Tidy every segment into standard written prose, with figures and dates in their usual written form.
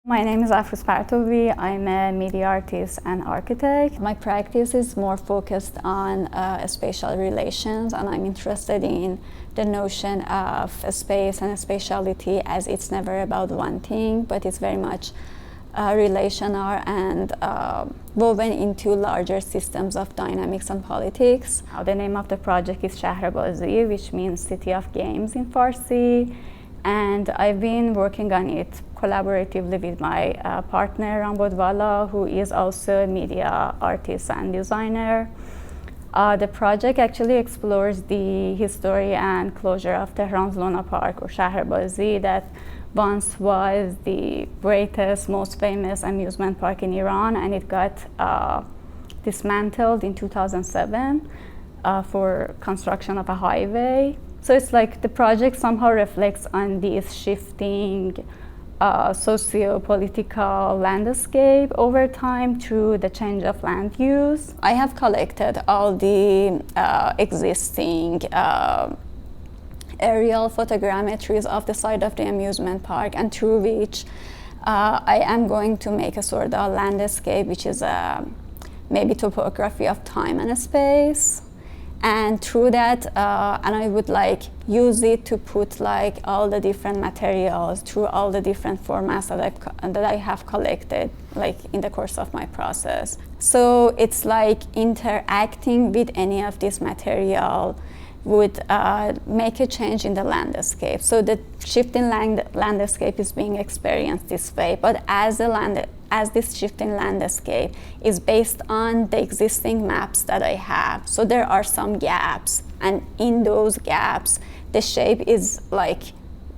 My name is Afrooz Partovi. I'm a media artist and architect. My practice is more focused on spatial relations, and I'm interested in the notion of space and spatiality as it's never about one thing, but it's very much relational and woven into larger systems of dynamics and politics. The name of the project is Awardees, which means City of Games in Farsi, and I've been working on it collaboratively with my partner Gonzalez, who is also a media artist and designer. The project actually explores the history and closure of Tehran's Luna Park, or Shahrbazi, that once was the greatest, most famous amusement park in Iran, and it got dismantled in 2007 for construction of a highway. So it's like the project somehow reflects on this shifting socio-political landscape over time through the change of land use. I have collected all the existing aerial photogrammetries of the side of the amusement park, and through which I am going to make a sort of landscape, which is maybe topography of time and space. And through that, and I would like use it to put like all the different materials through all the different formats that I have collected like in the course of my process. So it's like interacting with any of this material would make a change in the landscape. So the shift in landscape is being experienced this way, but as this shift in landscape is based on the existing maps that I have. So there are some gaps, and in those gaps, the shape is like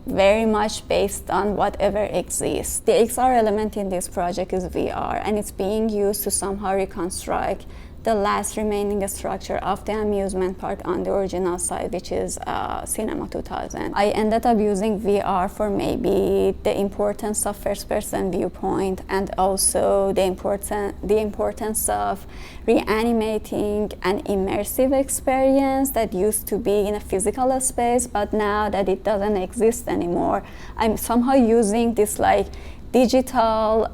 very much based on whatever exists. The XR element in this project is VR, and it's being used to somehow reconstruct the last remaining structure of the amusement park on the original site, which is Cinema 2000. I ended up using VR for maybe the importance of first-person viewpoint, and also the importance of reanimating an immersive experience that used to be in a physical space, but now that it doesn't exist anymore, I'm somehow using this like digital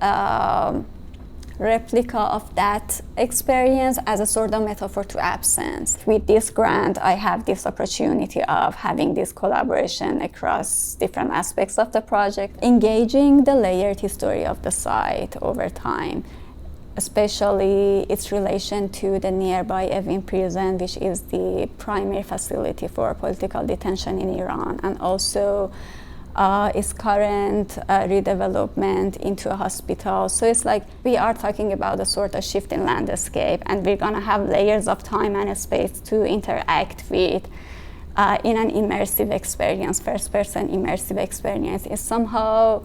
replica of that experience as a sort of metaphor to absence. With this grant, I have this opportunity of having this collaboration across different aspects of the project, engaging the layered history of the site over time, especially its relation to the nearby Evin prison, which is the primary facility for political detention in Iran, and also its current redevelopment into a hospital. So it's like we are talking about a sort of shift in landscape, and we're gonna have layers of time and space to interact with in an immersive experience, first-person immersive experience. Is somehow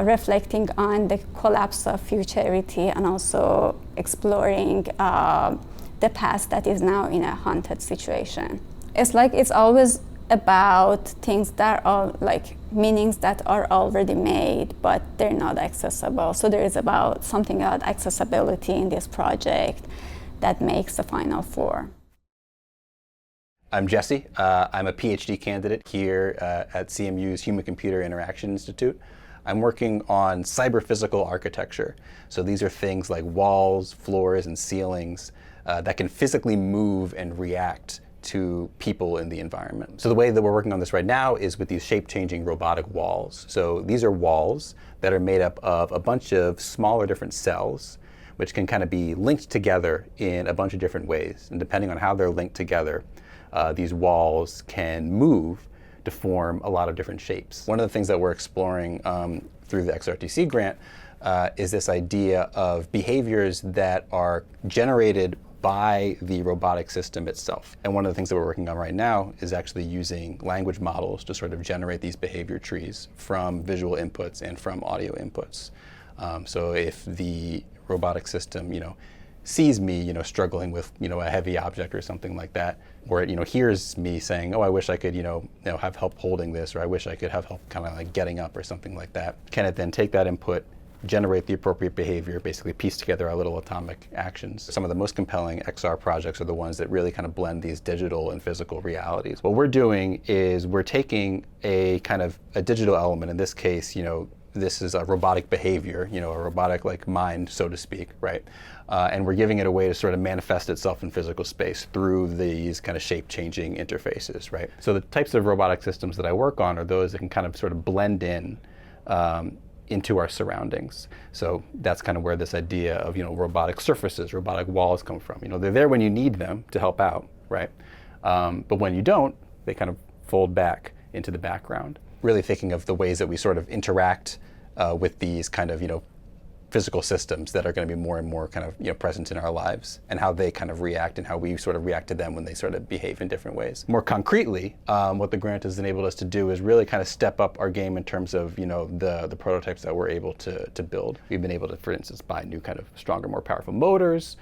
reflecting on the collapse of futurity, and also exploring the past that is now in a haunted situation. It's like it's always about things that are like meanings that are already made, but they're not accessible. So there is about something about accessibility in this project that makes the final four. I'm Jesse. I'm a PhD candidate here at CMU's Human-Computer Interaction Institute. I'm working on cyber-physical architecture. So these are things like walls, floors, and ceilings that can physically move and react to people in the environment. So the way that we're working on this right now is with these shape-changing robotic walls. So these are walls that are made up of a bunch of smaller different cells, which can kind of be linked together in a bunch of different ways. And depending on how they're linked together, these walls can move to form a lot of different shapes. One of the things that we're exploring through the XRTC grant is this idea of behaviors that are generated by the robotic system itself. And one of the things that we're working on right now is actually using language models to sort of generate these behavior trees from visual inputs and from audio inputs. So if the robotic system, sees me, struggling with, a heavy object or something like that, or it, hears me saying, oh, I wish I could, have help holding this, or I wish I could have help kind of like getting up or something like that, can it then take that input, generate the appropriate behavior, basically piece together our little atomic actions. Some of the most compelling XR projects are the ones that really kind of blend these digital and physical realities. What we're doing is we're taking a kind of a digital element, in this case, this is a robotic behavior, a robotic like mind, so to speak, right? And we're giving it a way to sort of manifest itself in physical space through these kind of shape-changing interfaces, right? So the types of robotic systems that I work on are those that can kind of sort of blend in into our surroundings. So that's kind of where this idea of robotic surfaces, robotic walls come from. They're there when you need them to help out, right? But when you don't, they kind of fold back into the background. Really thinking of the ways that we sort of interact with these kind of physical systems that are going to be more and more kind of present in our lives, and how they kind of react and how we sort of react to them when they sort of behave in different ways. More concretely, what the grant has enabled us to do is really kind of step up our game in terms of the prototypes that we're able to build. We've been able to, for instance, buy new kind of stronger, more powerful motors,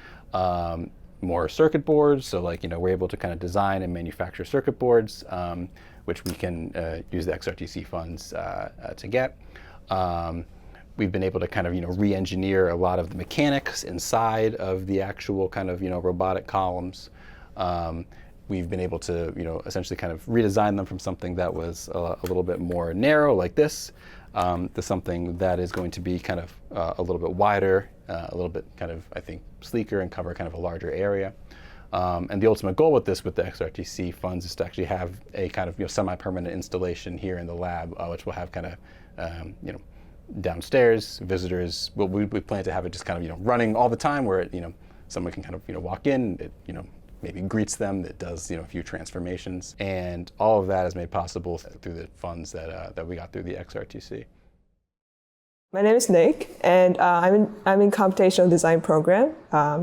more circuit boards. So we're able to kind of design and manufacture circuit boards, which we can use the XRTC funds to get. We've been able to kind of re-engineer a lot of the mechanics inside of the actual kind of robotic columns. We've been able to essentially kind of redesign them from something that was a little bit more narrow like this to something that is going to be kind of a little bit wider, a little bit kind of, I think, sleeker and cover kind of a larger area. And the ultimate goal with this, with the XRTC funds, is to actually have a kind of semi-permanent installation here in the lab, which will have kind of downstairs visitors. We plan to have it just kind of running all the time, where someone can kind of walk in, it maybe greets them, it does a few transformations, and all of that is made possible through the funds that we got through the XRTC. My name is Nick, and I'm in computational design program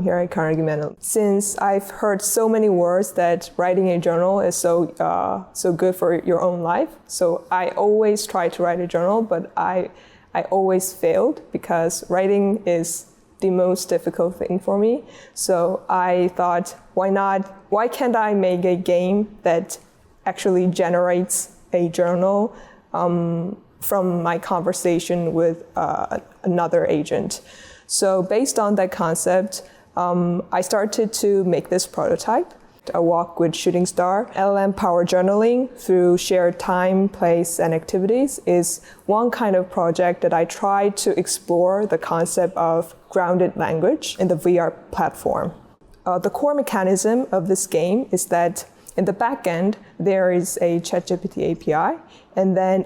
here at Carnegie Mellon. Since I've heard so many words that writing a journal is so good for your own life, so I always try to write a journal, but I always failed because writing is the most difficult thing for me. So I thought, why can't I make a game that actually generates a journal from my conversation with another agent. So based on that concept, I started to make this prototype. A Walk with Shooting Star. LLM-powered journaling through shared time, place, and activities is one kind of project that I try to explore the concept of grounded language in the VR platform. The core mechanism of this game is that in the back end, there is a ChatGPT API, and then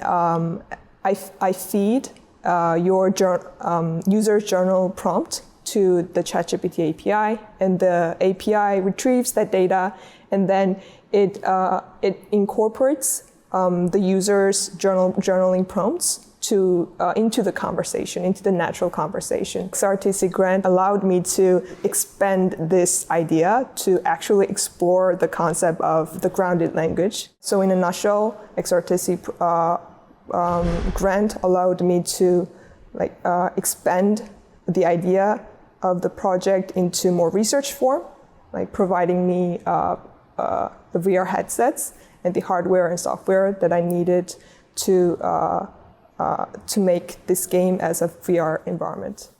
I feed your user's journal prompt to the ChatGPT API, and the API retrieves that data, and then it incorporates the user's journaling prompts into the conversation, into the natural conversation. XRTC grant allowed me to expand this idea to actually explore the concept of the grounded language. So in a nutshell, XRTC grant allowed me to expand the idea of the project into more research form, like providing me the VR headsets and the hardware and software that I needed to make this game as a VR environment.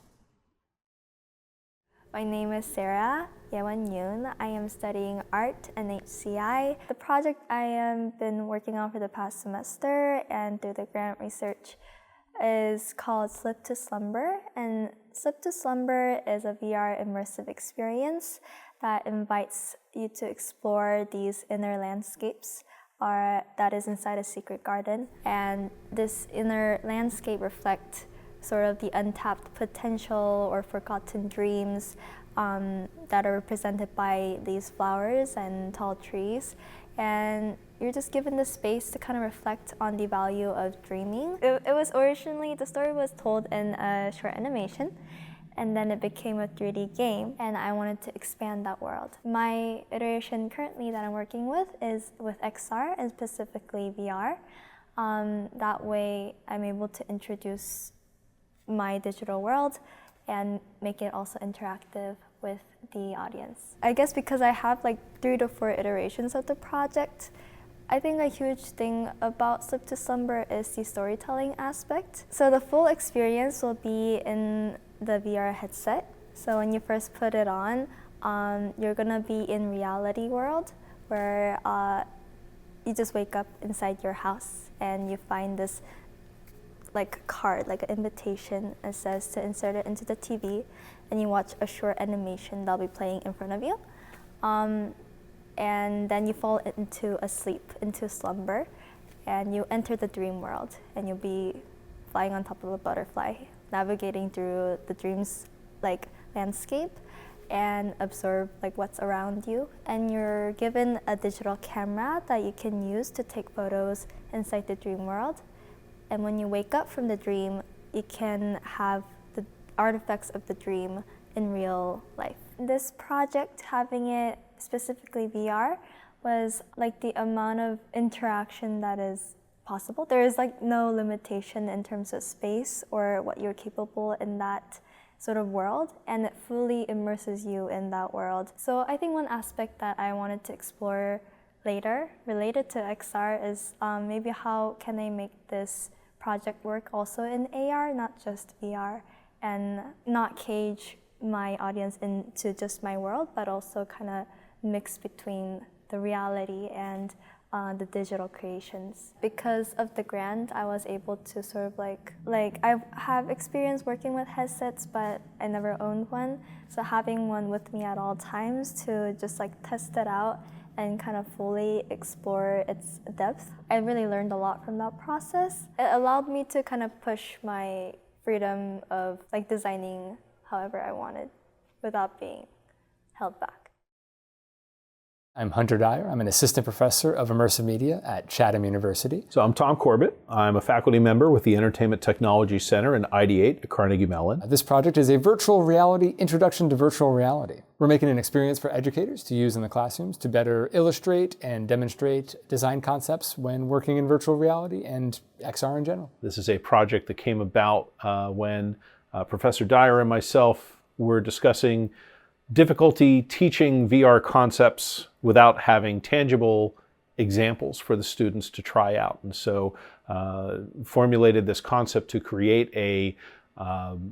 My name is Sarah Yewan Yoon. I am studying art and HCI. The project I have been working on for the past semester and through the grant research is called Slip to Slumber. And Slip to Slumber is a VR immersive experience that invites you to explore these inner landscapes that is inside a secret garden. And this inner landscape reflects sort of the untapped potential or forgotten dreams that are represented by these flowers and tall trees. And you're just given the space to kind of reflect on the value of dreaming. It was originally, the story was told in a short animation, and then it became a 3D game, and I wanted to expand that world. My iteration currently that I'm working with is with XR, and specifically VR. That way I'm able to introduce my digital world and make it also interactive with the audience. I guess because I have like 3 to 4 iterations of the project, I think a huge thing about Slip to Slumber is the storytelling aspect. So the full experience will be in the VR headset. So when you first put it on, you're gonna be in reality world where you just wake up inside your house and you find this like a card, like an invitation. It says to insert it into the TV, and you watch a short animation that'll be playing in front of you. And then you fall into slumber, and you enter the dream world, and you'll be flying on top of a butterfly, navigating through the dream's like landscape, and observe like what's around you. And you're given a digital camera that you can use to take photos inside the dream world. And when you wake up from the dream, you can have the artifacts of the dream in real life. This project, having it specifically VR, was like the amount of interaction that is possible. There is like no limitation in terms of space or what you're capable in that sort of world, and it fully immerses you in that world. So I think one aspect that I wanted to explore later related to XR is maybe how can I make this project work also in AR, not just VR, and not cage my audience into just my world, but also kind of mix between the reality and the digital creations. Because of the grant, I was able to sort of like I have experience working with headsets, but I never owned one. So having one with me at all times to just like test it out and kind of fully explore its depth. I really learned a lot from that process. It allowed me to kind of push my freedom of like designing however I wanted without being held back. I'm Hunter Dyar. I'm an assistant professor of immersive media at Chatham University. So I'm Tom Corbett. I'm a faculty member with the Entertainment Technology Center in ID8 at Carnegie Mellon. This project is a virtual reality introduction to virtual reality. We're making an experience for educators to use in the classrooms to better illustrate and demonstrate design concepts when working in virtual reality and XR in general. This is a project that came about when Professor Dyar and myself were discussing difficulty teaching VR concepts without having tangible examples for the students to try out. And so formulated this concept to create a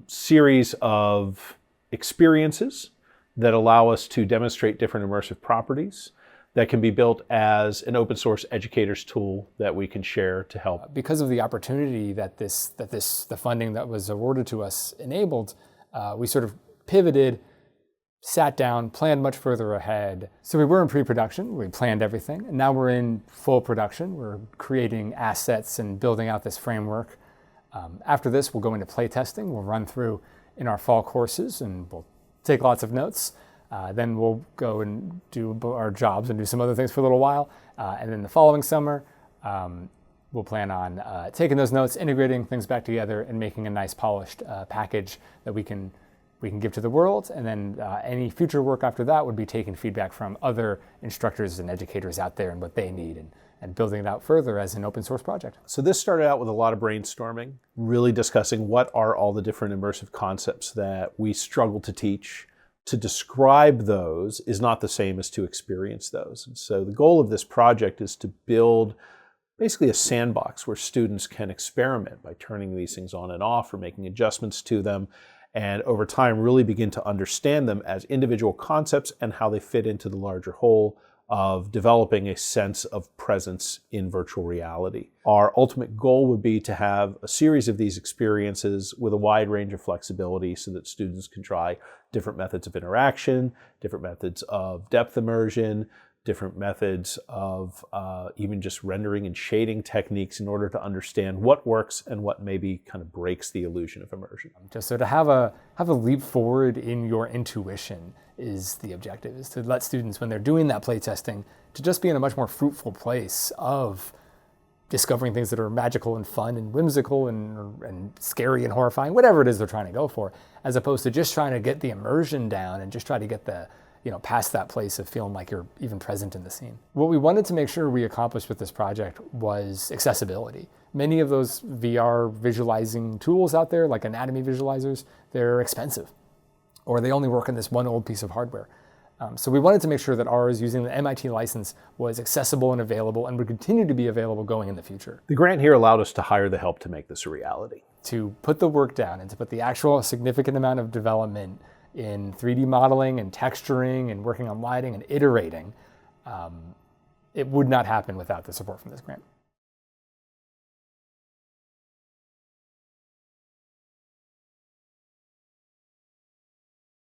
series of experiences that allow us to demonstrate different immersive properties that can be built as an open source educator's tool that we can share to help. Because of the opportunity that the funding that was awarded to us enabled, we sort of pivoted, sat down, planned much further ahead. So we were in pre-production, we planned everything, and now we're in full production. We're creating assets and building out this framework. After this, we'll go into play testing. We'll run through in our fall courses and we'll take lots of notes. Then we'll go and do our jobs and do some other things for a little while. And then the following summer, we'll plan on taking those notes, integrating things back together, and making a nice polished package that we can give to the world. And then any future work after that would be taking feedback from other instructors and educators out there and what they need, and building it out further as an open source project. So this started out with a lot of brainstorming, really discussing what are all the different immersive concepts that we struggle to teach. To describe those is not the same as to experience those. And so the goal of this project is to build basically a sandbox where students can experiment by turning these things on and off or making adjustments to them, and over time really begin to understand them as individual concepts and how they fit into the larger whole of developing a sense of presence in virtual reality. Our ultimate goal would be to have a series of these experiences with a wide range of flexibility so that students can try different methods of interaction, different methods of depth immersion, different methods of even just rendering and shading techniques in order to understand what works and what maybe kind of breaks the illusion of immersion. Just so to have a leap forward in your intuition is the objective, is to let students, when they're doing that play testing, to just be in a much more fruitful place of discovering things that are magical and fun and whimsical and scary and horrifying, whatever it is they're trying to go for, as opposed to just trying to get the immersion down and just try to get the, past that place of feeling like you're even present in the scene. What we wanted to make sure we accomplished with this project was accessibility. Many of those VR visualizing tools out there, like anatomy visualizers, they're expensive, or they only work on this one old piece of hardware. So we wanted to make sure that ours, using the MIT license, was accessible and available and would continue to be available going in the future. The grant here allowed us to hire the help to make this a reality. To put the work down and to put the actual significant amount of development in 3D modeling and texturing and working on lighting and iterating, it would not happen without the support from this grant.